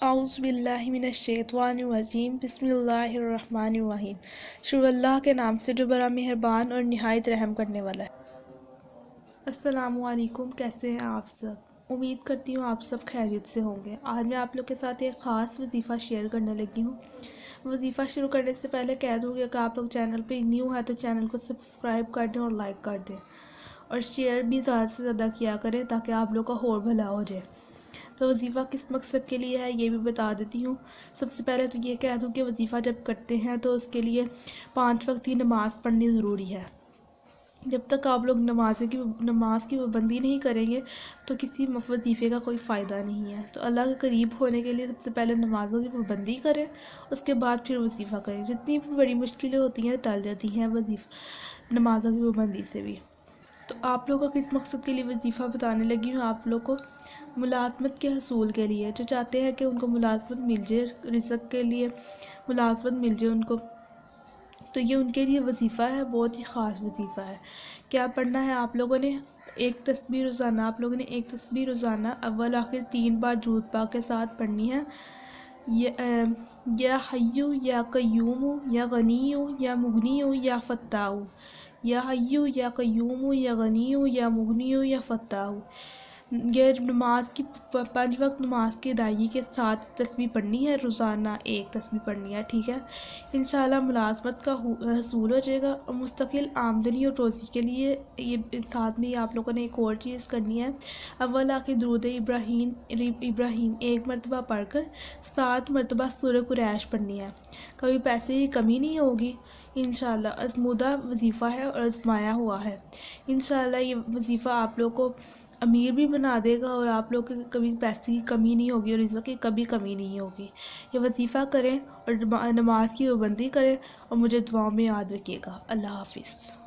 اعوذ باللہ من الشیطان الرجیم بسم اللہ الرحمن الرحیم۔ شروع اللہ کے نام سے جو بڑا مہربان اور نہایت رحم کرنے والا ہے۔ السلام علیکم، کیسے ہیں آپ سب؟ امید کرتی ہوں آپ سب خیریت سے ہوں گے۔ آج میں آپ لوگ کے ساتھ ایک خاص وظیفہ شیئر کرنے لگی ہوں۔ وظیفہ شروع کرنے سے پہلے کہہ دوں کہ اگر آپ لوگ چینل پہ نیو ہیں تو چینل کو سبسکرائب کر دیں اور لائک کر دیں، اور شیئر بھی زیادہ سے زیادہ کیا کریں تاکہ آپ لوگ کا اور بھلا ہو جائے۔ تو وظیفہ کس مقصد کے لیے ہے یہ بھی بتا دیتی ہوں۔ سب سے پہلے تو یہ کہہ دوں کہ وظیفہ جب کرتے ہیں تو اس کے لیے 5 وقت کی نماز پڑھنی ضروری ہے۔ جب تک آپ لوگ نماز کی پابندی نہیں کریں گے تو کسی وظیفے کا کوئی فائدہ نہیں ہے۔ تو اللہ کے قریب ہونے کے لیے سب سے پہلے نمازوں کی پابندی کریں، اس کے بعد پھر وظیفہ کریں۔ جتنی بھی بڑی مشکلیں ہوتی ہیں ٹل جاتی ہیں نمازوں کی پابندی سے بھی۔ تو آپ لوگوں کو کس مقصد کے لیے وظیفہ بتانے لگی ہوں، آپ لوگ کو ملازمت کے حصول کے لیے، جو چاہتے ہیں کہ ان کو ملازمت مل جائے، رزق کے لیے ملازمت مل جائے ان کو، تو یہ ان کے لیے وظیفہ ہے، بہت ہی خاص وظیفہ ہے۔ کیا پڑھنا ہے آپ لوگوں نے؟ ایک تسبیح روزانہ اول آخر 3 بار درود پاک کے ساتھ پڑھنی ہے۔ یا حیو یا قیوم یا غنی یا مغنی یا فتاح، یا حیو یا قیوم یا غنی یا مغنی یا فتاح۔ یہ نماز کی 5 وقت نماز کی ادائیگی کے ساتھ تسبیح پڑھنی ہے، روزانہ ایک تسبیح پڑھنی ہے، ٹھیک ہے؟ انشاءاللہ ملازمت کا حصول ہو جائے گا، اور مستقل آمدنی اور روزی کے لیے یہ ساتھ میں آپ لوگوں نے ایک اور چیز کرنی ہے۔ اول آخر درود ابراہیم 1 مرتبہ پڑھ کر 7 مرتبہ سورہ قریش پڑھنی ہے۔ کبھی پیسے کی کمی نہیں ہوگی انشاءاللہ۔ ازمودہ وظیفہ ہے اور ازمایا ہوا ہے۔ انشاءاللہ یہ وظیفہ آپ لوگ کو امیر بھی بنا دے گا، اور آپ لوگ کے کبھی پیسے کی کمی نہیں ہوگی اور رزق کی کبھی کمی نہیں ہوگی۔ یہ وظیفہ کریں اور نماز کی پابندی کریں، اور مجھے دعاؤں میں یاد رکھیے گا۔ اللہ حافظ۔